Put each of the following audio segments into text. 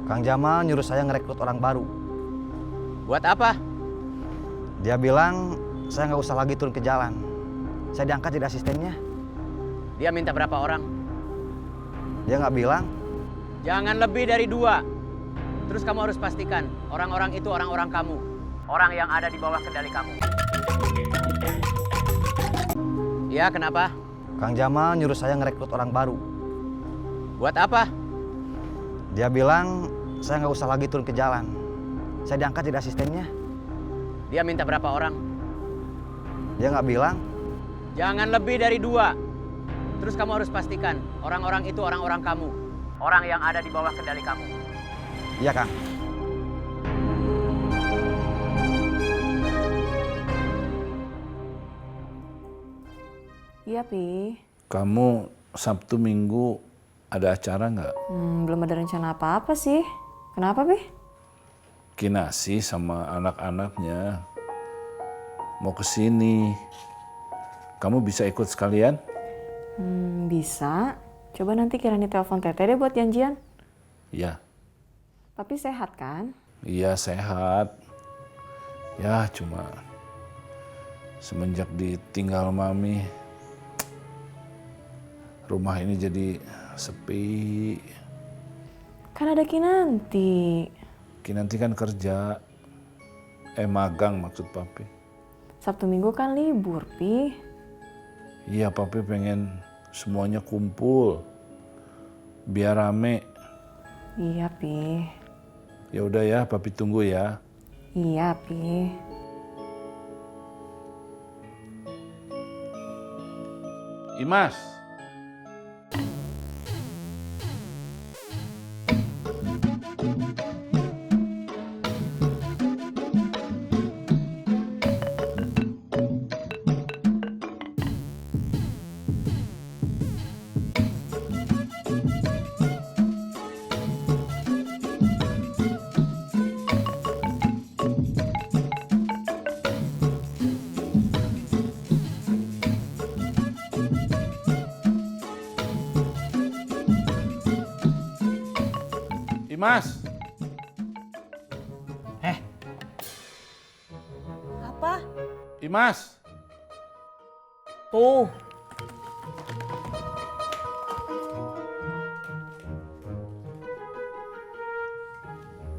Kang Jamal nyuruh saya ngerekrut orang baru. Buat apa? Dia bilang saya nggak usah lagi turun ke jalan. Saya diangkat jadi asistennya. Dia minta berapa orang? Dia nggak bilang. Jangan lebih dari 2. Terus kamu harus pastikan orang-orang itu orang-orang kamu. Orang yang ada di bawah kendali kamu. Iya, kenapa? Kang Jamal nyuruh saya ngerekrut orang baru. Buat apa? Dia bilang saya nggak usah lagi turun ke jalan. Saya diangkat jadi asistennya. Dia minta berapa orang? Dia nggak bilang. Jangan lebih dari 2. Terus kamu harus pastikan orang-orang itu orang-orang kamu. Orang yang ada di bawah kendali kamu. Iya, Kang. Iya, Pi. Kamu Sabtu Minggu ada acara nggak? Belum ada rencana apa-apa sih. Kenapa, Pi? Kinasi sama anak-anaknya mau kesini. Kamu bisa ikut sekalian? Bisa. Coba nanti Kirani telepon Teteh deh buat janjian. Iya. Tapi sehat kan? Iya sehat. Ya cuma semenjak ditinggal Mami, rumah ini jadi sepi. Kan ada Kinanti. Kinanti kan kerja. Magang maksud Papi. Sabtu Minggu kan libur, Pi. Iya Papi pengen semuanya kumpul. Biar rame. Iya, Pi. Ya udah ya, Papi tunggu ya. Iya, Pi. Imas. Imas. Apa? Imas. Tuh.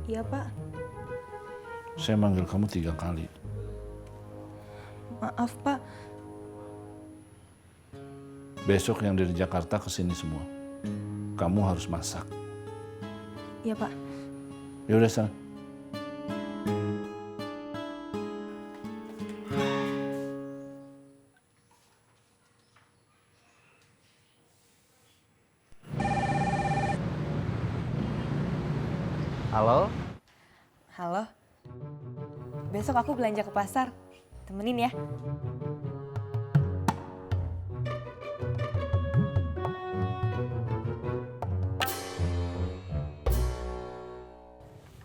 Iya, Pak. Saya manggil kamu 3 kali. Maaf, Pak. Besok yang dari Jakarta kesini semua. Kamu harus masak. Iya, Pak. Ya udah sana. Halo? Halo. Besok aku belanja ke pasar. Temenin ya.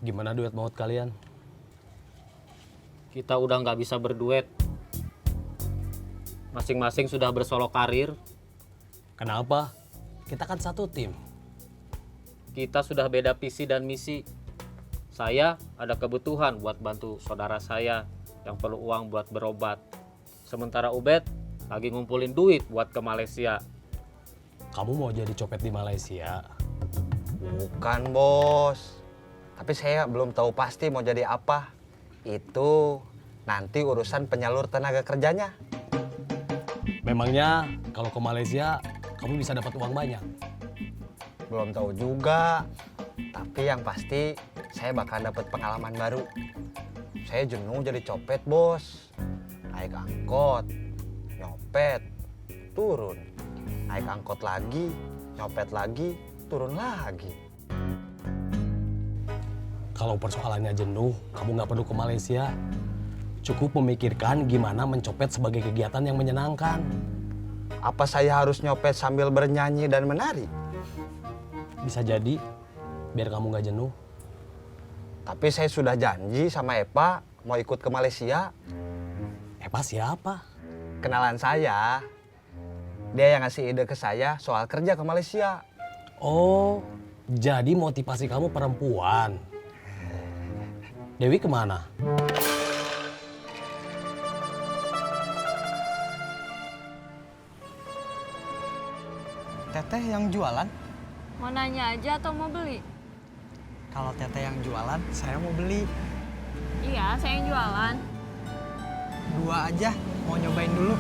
Gimana duet maut kalian? Kita udah nggak bisa berduet. Masing-masing sudah bersolo karir. Kenapa? Kita kan satu tim. Kita sudah beda visi dan misi. Saya ada kebutuhan buat bantu saudara saya yang perlu uang buat berobat. Sementara Ubed lagi ngumpulin duit buat ke Malaysia. Kamu mau jadi copet di Malaysia? Bukan, Bos. Tapi saya belum tahu pasti mau jadi apa. Itu nanti urusan penyalur tenaga kerjanya. Memangnya kalau ke Malaysia kamu bisa dapat uang banyak? Belum tahu juga. Tapi yang pasti saya bakal dapat pengalaman baru. Saya jenuh jadi copet, Bos. Naik angkot, nyopet, turun. Naik angkot lagi, nyopet lagi, turun lagi. Kalau persoalannya jenuh, kamu nggak perlu ke Malaysia. Cukup memikirkan gimana mencopet sebagai kegiatan yang menyenangkan. Apa saya harus nyopet sambil bernyanyi dan menari? Bisa jadi, biar kamu nggak jenuh. Tapi saya sudah janji sama Epa mau ikut ke Malaysia. Epa siapa? Kenalan saya. Dia yang ngasih ide ke saya soal kerja ke Malaysia. Oh, Jadi motivasi kamu perempuan. Dewi kemana? Teteh yang jualan? Mau nanya aja atau mau beli? Kalau teteh yang jualan, saya mau beli. Iya, saya yang jualan. 2 aja, mau nyobain dulu.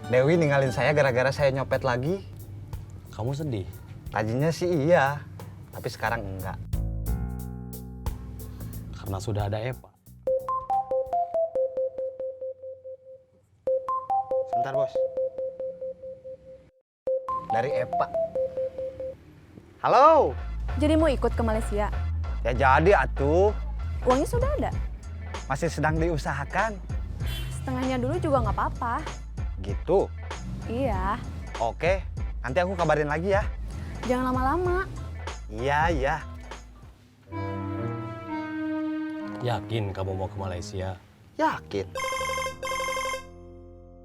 Dewi ninggalin saya gara-gara saya nyopet lagi. Kamu sedih? Tadinya sih iya, tapi sekarang enggak. Karena sudah ada Eva. Sebentar, Bos. Dari Epa. Halo. Jadi mau ikut ke Malaysia? Ya jadi atuh. Uangnya sudah ada? Masih sedang diusahakan. Setengahnya dulu juga nggak apa-apa. Gitu. Iya, Oke, nanti aku kabarin lagi ya. jangan lama-lama. Iya, iya. Yakin kamu mau ke Malaysia? Yakin.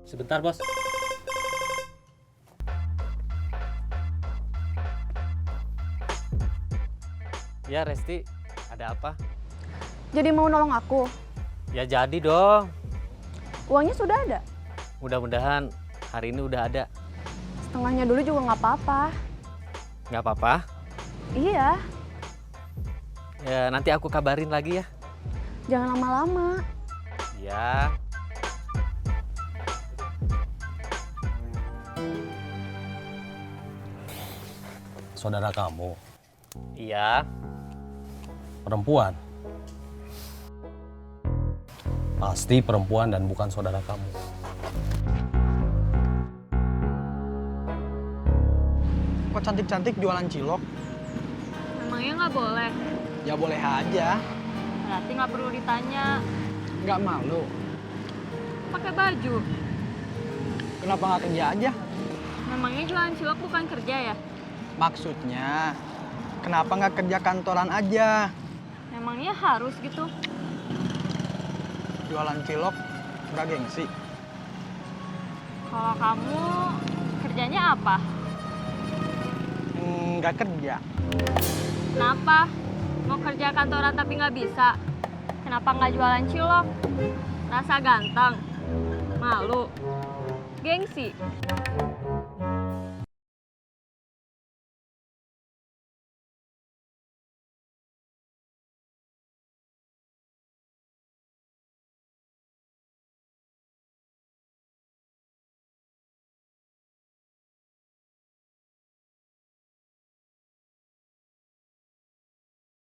Sebentar, Bos. Ya, Resti, ada apa? Jadi mau nolong aku? Ya jadi dong. Uangnya sudah ada? Mudah-mudahan hari ini udah ada. Setengahnya dulu juga nggak apa-apa. Nggak apa-apa. Iya, Ya, nanti aku kabarin lagi ya. jangan lama-lama. Ya. Saudara kamu, Iya. perempuan. Pasti perempuan dan bukan saudara kamu. Kok cantik-cantik jualan cilok? Memangnya nggak boleh? Ya boleh aja. Berarti nggak perlu ditanya. Nggak malu. Pakai baju. Kenapa nggak kerja aja? Memangnya jualan cilok bukan kerja ya? Maksudnya, kenapa nggak kerja kantoran aja? Memangnya harus gitu? Jualan cilok nggak gengsi. Kalau kamu kerjanya apa? Nggak kerja. Kenapa? Mau kerja kantoran tapi nggak bisa? Kenapa nggak jualan cilok? Rasa ganteng? Malu? Gengsi?